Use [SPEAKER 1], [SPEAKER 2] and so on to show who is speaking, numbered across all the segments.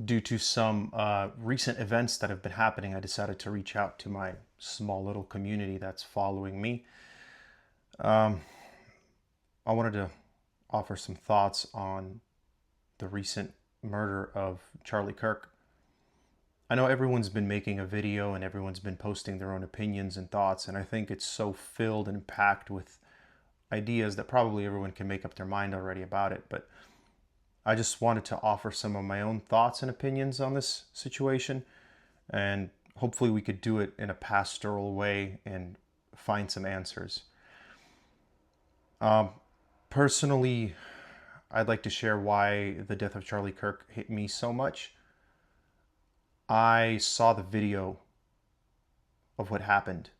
[SPEAKER 1] Due to some recent events that have been happening, I decided to reach out to my small little community that's following me. I wanted to offer some thoughts on the recent murder of Charlie Kirk. I know everyone's been making a video and everyone's been posting their own opinions and thoughts, and I think it's so filled and packed with ideas that probably everyone can make up their mind already about it. But I just wanted to offer some of my own thoughts and opinions on this situation, and hopefully we could do it in a pastoral way and find some answers. Personally, I'd like to share why the death of Charlie Kirk hit me so much. I saw the video of what happened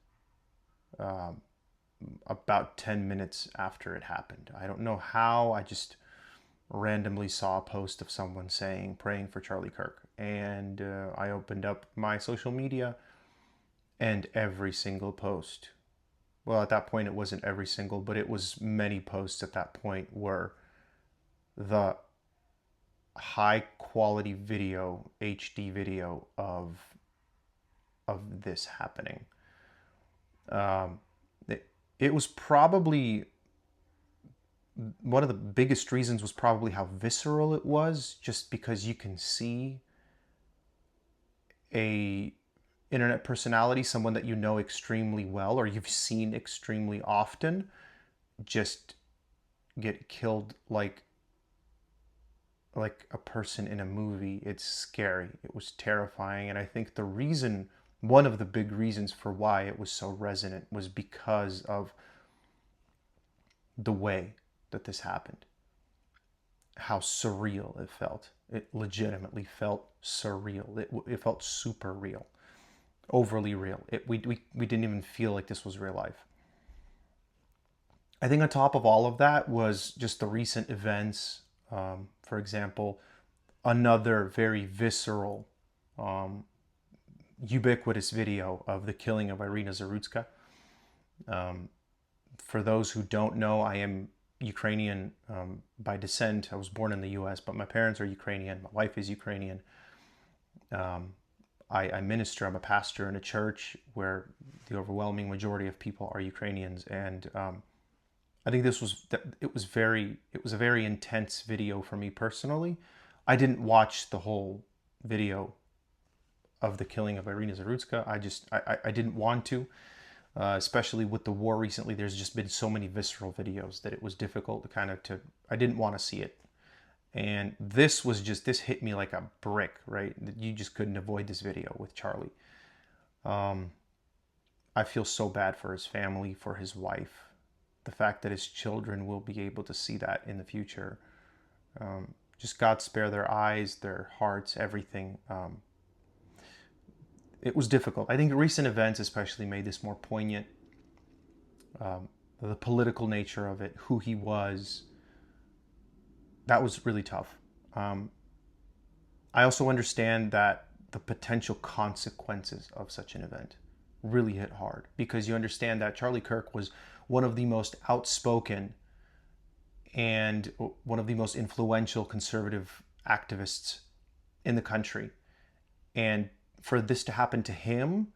[SPEAKER 1] about 10 minutes after it happened. I don't know how, I just randomly saw a post of someone saying, praying for Charlie Kirk. And I opened up my social media, and every single post, well, at that point it wasn't every single, but it was many posts at that point, were the high quality video, HD video of this happening. It was probably one of the biggest reasons was probably how visceral it was, just because you can see a internet personality, someone that you know extremely well or you've seen extremely often, just get killed like a person in a movie. It's scary. It was terrifying. And I think one of the big reasons for why it was so resonant was because of the way that this happened, how surreal it felt. It legitimately felt surreal. It felt super real, overly real. We didn't even feel like this was real life. I think on top of all of that was just the recent events. For example, another very visceral, ubiquitous video of the killing of Irina Zarutska. For those who don't know, I am Ukrainian by descent. I was born in the US, but my parents are Ukrainian. My wife is Ukrainian. I minister, I'm a pastor in a church where the overwhelming majority of people are Ukrainians. And I think it was a very intense video for me personally. I didn't watch the whole video of the killing of Irina Zarutska. I didn't want to, especially with the war recently. There's just been so many visceral videos that it was difficult I didn't want to see it. And this hit me like a brick, right? You just couldn't avoid this video with Charlie. I feel so bad for his family, for his wife, the fact that his children will be able to see that in the future. Just God spare their eyes, their hearts, everything. It was difficult. I think recent events especially made this more poignant. The political nature of it, who he was, that was really tough. I also understand that the potential consequences of such an event really hit hard, because you understand that Charlie Kirk was one of the most outspoken and one of the most influential conservative activists in the country. And for this to happen to him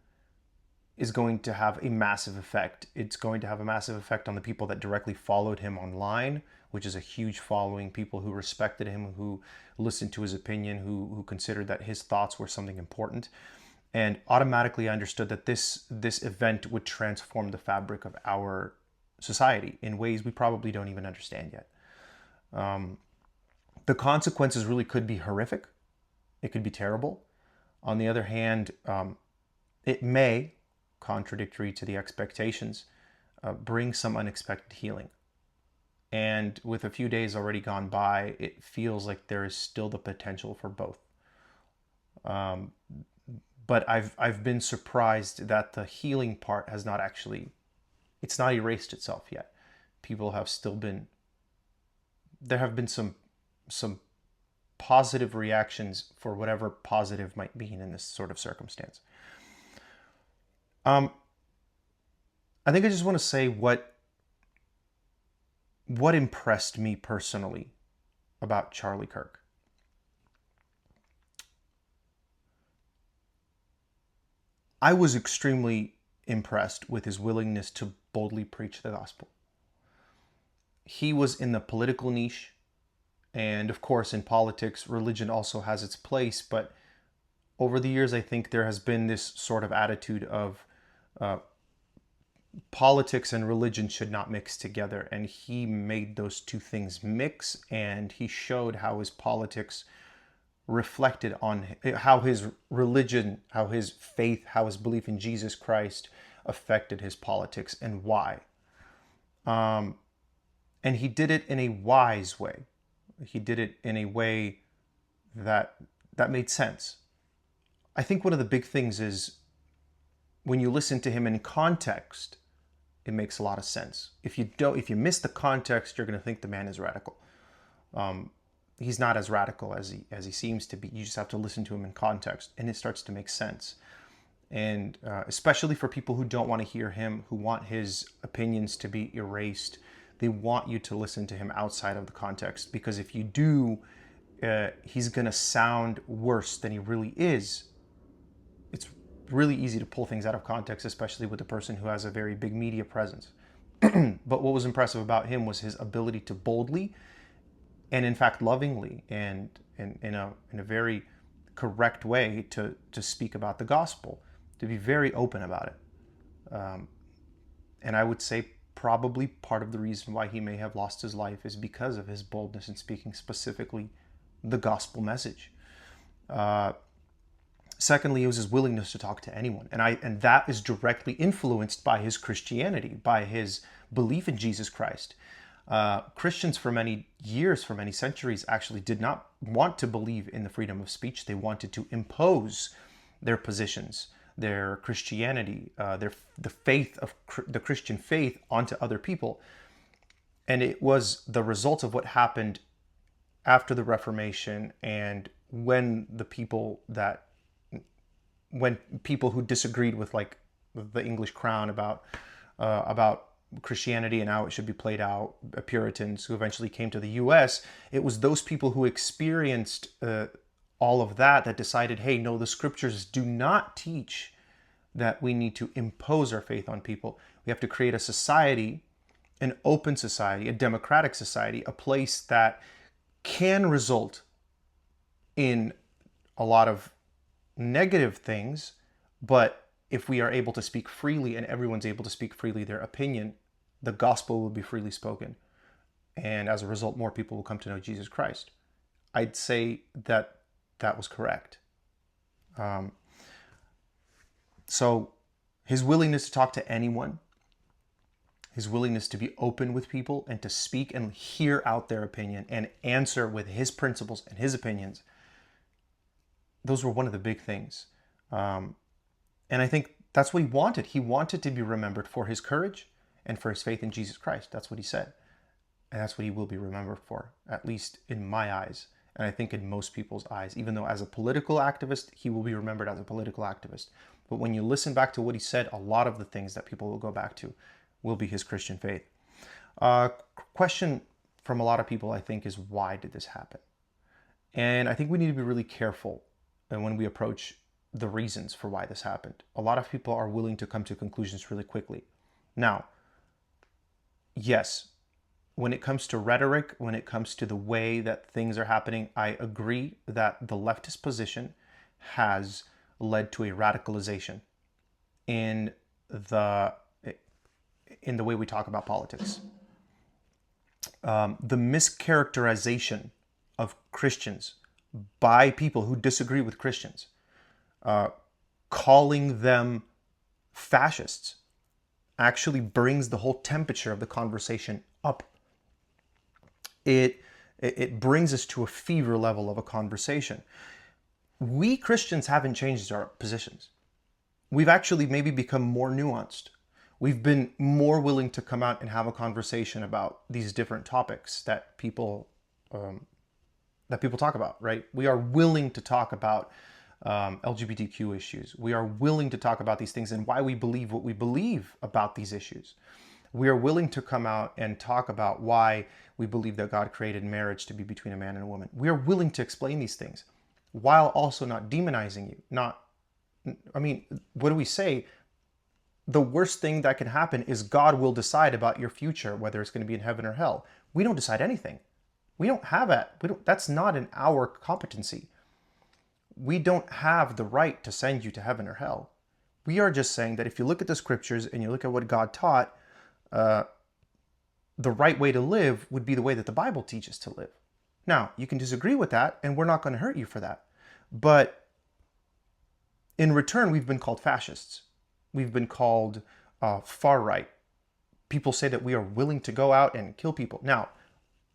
[SPEAKER 1] is going to have a massive effect. It's going to have a massive effect on the people that directly followed him online, which is a huge following, people who respected him, who listened to his opinion, who considered that his thoughts were something important. And automatically I understood that this event would transform the fabric of our society in ways we probably don't even understand yet. The consequences really could be horrific. It could be terrible. On the other hand, it may, contradictory to the expectations, bring some unexpected healing. And with a few days already gone by, it feels like there is still the potential for both. But I've been surprised that the healing part has not actually, it's not erased itself yet. People have still been, there have been some positive reactions for whatever positive might mean in this sort of circumstance. I think I just want to say what impressed me personally about Charlie Kirk. I was extremely impressed with his willingness to boldly preach the gospel. He was in the political niche, and of course, in politics, religion also has its place. But over the years, I think there has been this sort of attitude of uh, politics and religion should not mix together. And he made those two things mix, and he showed how his politics reflected on how his religion, how his faith, how his belief in Jesus Christ affected his politics and why. And he did it in a wise way. He did it in a way that made sense. I think one of the big things is when you listen to him in context, it makes a lot of sense. If you miss the context, you're going to think the man is radical. He's not as radical as he seems to be. You just have to listen to him in context, and it starts to make sense. And especially for people who don't want to hear him, who want his opinions to be erased, they want you to listen to him outside of the context. Because if you do, he's going to sound worse than he really is. It's really easy to pull things out of context, especially with a person who has a very big media presence. But what was impressive about him was his ability to boldly, and in fact lovingly, and in a very correct way to speak about the gospel, to be very open about it. And I would say probably part of the reason why he may have lost his life is because of his boldness in speaking specifically the gospel message. Secondly, it was his willingness to talk to anyone. And that is directly influenced by his Christianity, by his belief in Jesus Christ. Christians for many years, for many centuries, actually did not want to believe in the freedom of speech. They wanted to impose their positions, their Christianity, the faith of the Christian faith onto other people. And it was the result of what happened after the Reformation, and when people who disagreed with like the English crown about Christianity and how it should be played out, Puritans who eventually came to the U.S., it was those people who experienced all of that decided, hey, no, the scriptures do not teach that we need to impose our faith on people. We have to create a society, an open society, a democratic society, a place that can result in a lot of negative things, but if we are able to speak freely and everyone's able to speak freely their opinion, the gospel will be freely spoken. And as a result, more people will come to know Jesus Christ. I'd say that was correct. So his willingness to talk to anyone, his willingness to be open with people and to speak and hear out their opinion and answer with his principles and his opinions, those were one of the big things. And I think that's what he wanted. He wanted to be remembered for his courage and for his faith in Jesus Christ. That's what he said. And that's what he will be remembered for, at least in my eyes. And I think in most people's eyes, even though as a political activist, he will be remembered as a political activist. But when you listen back to what he said, a lot of the things that people will go back to will be his Christian faith. Question from a lot of people, I think, is why did this happen? And I think we need to be really careful when we approach the reasons for why this happened. A lot of people are willing to come to conclusions really quickly. Now, yes, when it comes to rhetoric, when it comes to the way that things are happening, I agree that the leftist position has led to a radicalization in the way we talk about politics. The mischaracterization of Christians by people who disagree with Christians, calling them fascists, actually brings the whole temperature of the conversation up. It brings us to a fever level of a conversation. We Christians haven't changed our positions. We've actually maybe become more nuanced. We've been more willing to come out and have a conversation about these different topics that people talk about, right? We are willing to talk about LGBTQ issues. We are willing to talk about these things and why we believe what we believe about these issues. We are willing to come out and talk about why we believe that God created marriage to be between a man and a woman. We are willing to explain these things while also not demonizing you, not I mean, what do we say? The worst thing that can happen is God will decide about your future, whether it's going to be in heaven or hell. We don't decide anything. We don't have that. That's not in our competency. We don't have the right to send you to heaven or hell. We are just saying that if you look at the scriptures and you look at what God taught, the right way to live would be the way that the Bible teaches to live. Now, you can disagree with that, and we're not going to hurt you for that. But in return, we've been called fascists. We've been called far right. People say that we are willing to go out and kill people. Now,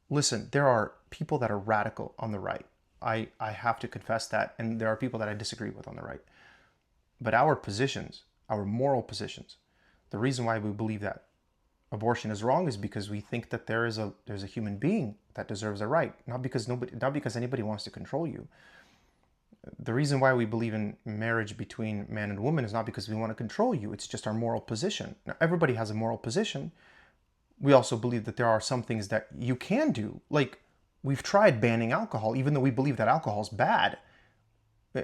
[SPEAKER 1] listen, there are people that are radical on the right. I have to confess that. And there are people that I disagree with on the right. But our positions, our moral positions, the reason why we believe that abortion is wrong is because we think that there's a human being that deserves a right, not because anybody wants to control you. The reason why we believe in marriage between man and woman is not because we want to control you. It's just our moral position. Now, everybody has a moral position. We also believe that there are some things that you can do. Like, we've tried banning alcohol, even though we believe that alcohol is bad.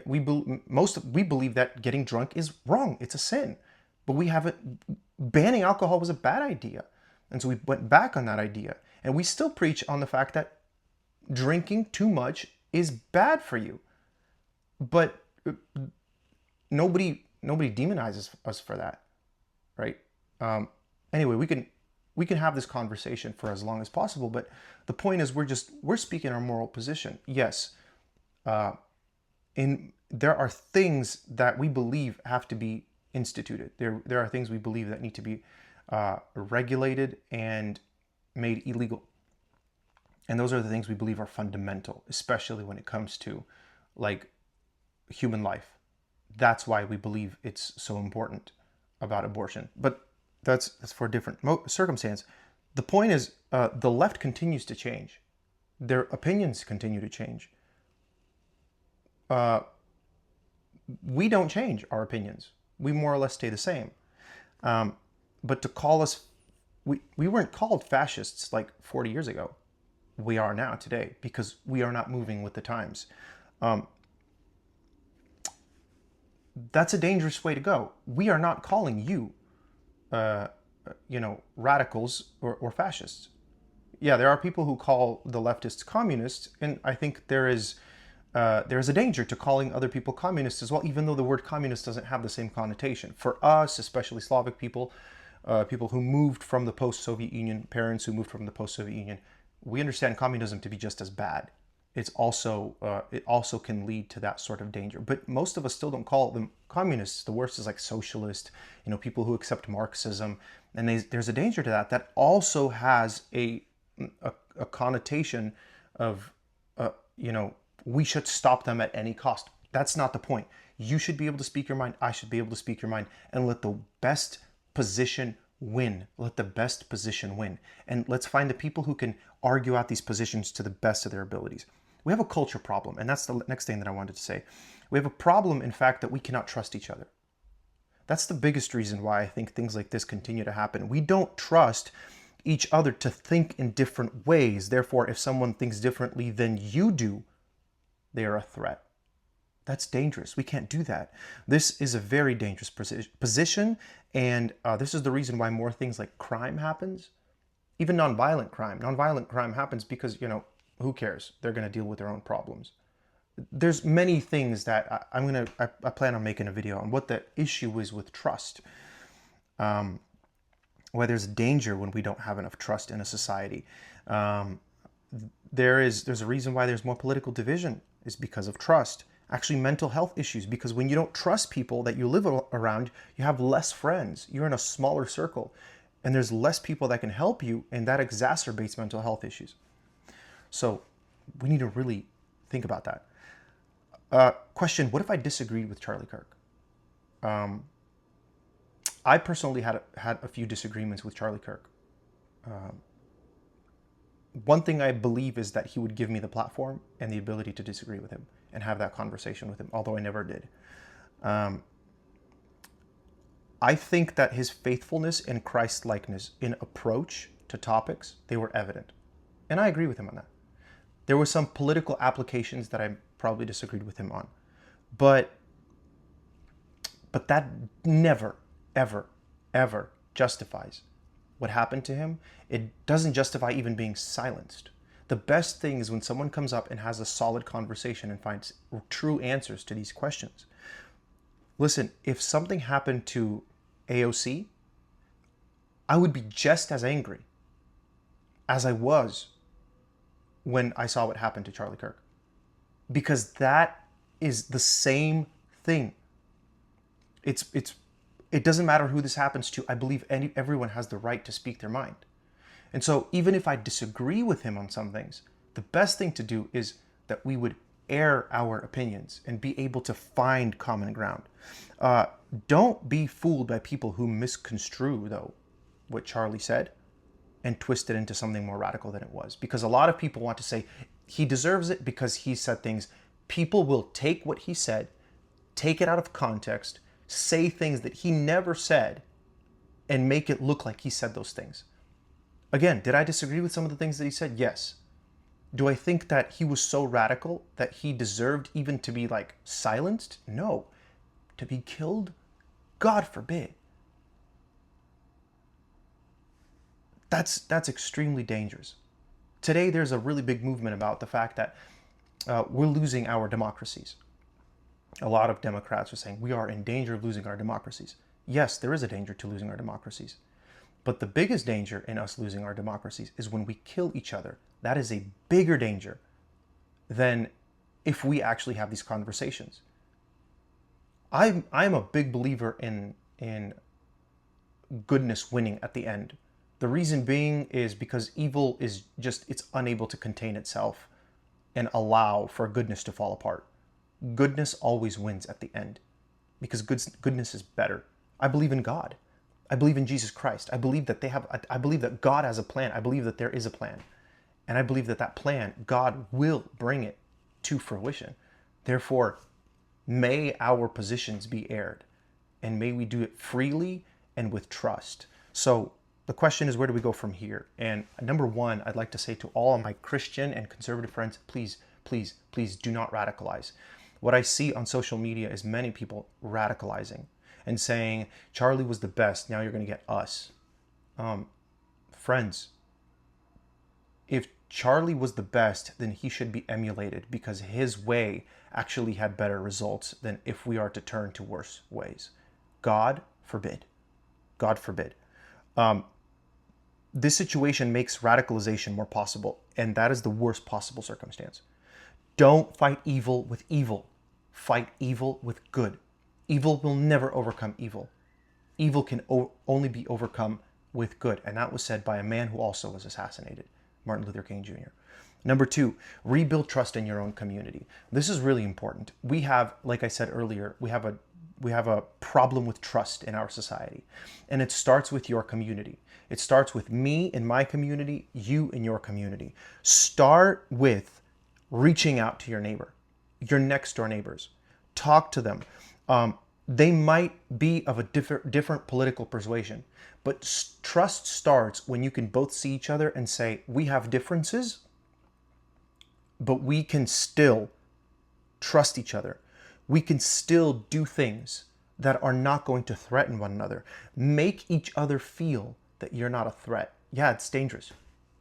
[SPEAKER 1] We believe that getting drunk is wrong. It's a sin. But banning alcohol was a bad idea. And so we went back on that idea. And we still preach on the fact that drinking too much is bad for you. But nobody demonizes us for that, right? Anyway, we can have this conversation for as long as possible, but the point is we're speaking our moral position. Yes, there are things that we believe have to be instituted. There are things we believe that need to be regulated and made illegal. And those are the things we believe are fundamental, especially when it comes to like human life. That's why we believe it's so important about abortion. But that's for a different circumstance. The point is, the left continues to change. Their opinions continue to change. We don't change our opinions. We more or less stay the same. But to call us, we weren't called fascists like 40 years ago. We are now today because we are not moving with the times. That's a dangerous way to go. We are not calling you, radicals or fascists. Yeah, there are people who call the leftists communists, and I think there is a danger to calling other people communists as well, even though the word communist doesn't have the same connotation. For us, especially Slavic people, people who moved from the post-Soviet Union, parents who moved from the post-Soviet Union, we understand communism to be just as bad. It also can lead to that sort of danger. But most of us still don't call them communists. The worst is like socialist, people who accept Marxism. And there's a danger to that also has a connotation of, we should stop them at any cost. That's not the point. You should be able to speak your mind. I should be able to speak your mind, and let the best position win. Let the best position win. And let's find the people who can argue out these positions to the best of their abilities. We have a culture problem, and that's the next thing that I wanted to say. We have a problem, in fact, that we cannot trust each other. That's the biggest reason why I think things like this continue to happen. We don't trust each other to think in different ways. Therefore, if someone thinks differently than you do, they are a threat. That's dangerous. We can't do that. This is a very dangerous position, and this is the reason why more things like crime happens. Even nonviolent crime. Nonviolent crime happens because, who cares? They're going to deal with their own problems. There's many things that I plan on making a video on what the issue is with trust. Why there's danger when we don't have enough trust in a society. There's a reason why there's more political division. Is because of trust. Actually, mental health issues, because when you don't trust people that you live around, you have less friends. You're in a smaller circle, and there's less people that can help you, and that exacerbates mental health issues. So we need to really think about that. Question, what if I disagreed with Charlie Kirk? I personally had a few disagreements with Charlie Kirk. One thing I believe is that he would give me the platform and the ability to disagree with him and have that conversation with him, although I never did. I think that his faithfulness and Christ-likeness in approach to topics, they were evident. And I agree with him on that. There were some political applications that I probably disagreed with him on. But But that never, ever, ever justifies what happened to him. It doesn't justify even being silenced. The best thing is when someone comes up and has a solid conversation and finds true answers to these questions. Listen, if something happened to AOC, I would be just as angry as I was when I saw what happened to Charlie Kirk. Because that is the same thing. It doesn't matter who this happens to. I believe everyone has the right to speak their mind. And so even if I disagree with him on some things, the best thing to do is that we would air our opinions and be able to find common ground. Don't be fooled by people who misconstrue, though, what Charlie said and twist it into something more radical than it was. Because a lot of people want to say he deserves it because he said things. People will take what he said, take it out of context, say things that he never said, and make it look like he said those things. Again, did I disagree with some of the things that he said? Yes. Do I think that he was so radical that he deserved even to be like silenced? No. To be killed? God forbid. That's extremely dangerous. Today, there's a really big movement about the fact that we're losing our democracies. A lot of Democrats are saying we are in danger of losing our democracies. Yes, there is a danger to losing our democracies. But the biggest danger in us losing our democracies is when we kill each other. That is a bigger danger than if we actually have these conversations. I'm a big believer in goodness winning at the end. The reason being is because evil is it's unable to contain itself and allow for goodness to fall apart. Goodness always wins at the end because goodness is better. I believe in God. I believe in Jesus Christ. I believe that God has a plan. I believe that there is a plan. And I believe that plan, God will bring it to fruition. Therefore, may our positions be aired, and may we do it freely and with trust. So the question is, where do we go from here? And number one, I'd like to say to all of my Christian and conservative friends, please, please, please do not radicalize. What I see on social media is many people radicalizing and saying, Charlie was the best, now you're going to get us. Friends, if Charlie was the best, then he should be emulated because his way actually had better results than if we are to turn to worse ways. God forbid. God forbid. This situation makes radicalization more possible, and that is the worst possible circumstance. Don't fight evil with evil. Fight evil with good. Evil will never overcome evil. Evil can only be overcome with good, and that was said by a man who also was assassinated, Martin Luther King Jr. Number two, rebuild trust in your own community. This is really important. We have, like I said earlier, we have a problem with trust in our society, and it starts with your community. It starts with me in my community, you in your community. Start with reaching out to your neighbor, your next door neighbors. Talk to them. They might be of a different political persuasion, but trust starts when you can both see each other and say, we have differences, but we can still trust each other. We can still do things that are not going to threaten one another. Make each other feel that you're not a threat. Yeah, it's dangerous.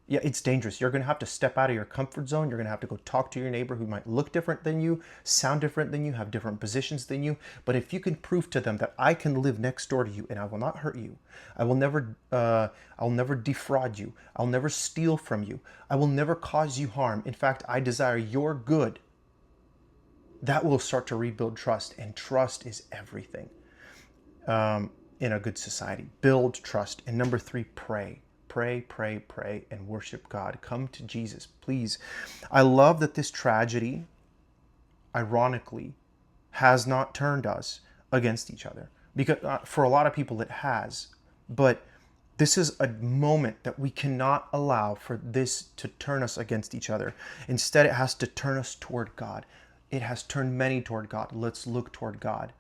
[SPEAKER 1] Yeah, it's dangerous. You're going to have to step out of your comfort zone. You're going to have to go talk to your neighbor who might look different than you, sound different than you, have different positions than you. But if you can prove to them that I can live next door to you and I will not hurt you, I'll never defraud you, I'll never steal from you, I will never cause you harm. In fact, I desire your good. That will start to rebuild trust, and trust is everything in a good society. Build trust. And number three, pray. Pray, pray, pray, and worship God. Come to Jesus, please. I love that this tragedy, ironically, has not turned us against each other. Because for a lot of people it has. But this is a moment that we cannot allow for this to turn us against each other. Instead, it has to turn us toward God. It has turned many toward God. Let's look toward God.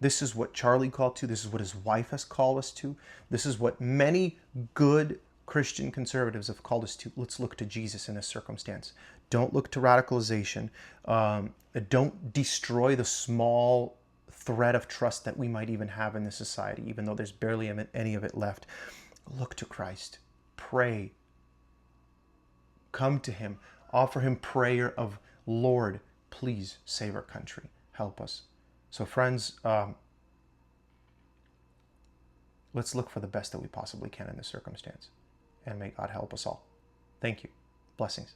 [SPEAKER 1] This is what Charlie called to. This is what his wife has called us to. This is what many good Christian conservatives have called us to. Let's look to Jesus in this circumstance. Don't look to radicalization. Don't destroy the small thread of trust that we might even have in this society, even though there's barely any of it left. Look to Christ. Pray. Come to him. Offer him prayer of, Lord, please save our country. Help us. So friends, let's look for the best that we possibly can in this circumstance. And may God help us all. Thank you. Blessings.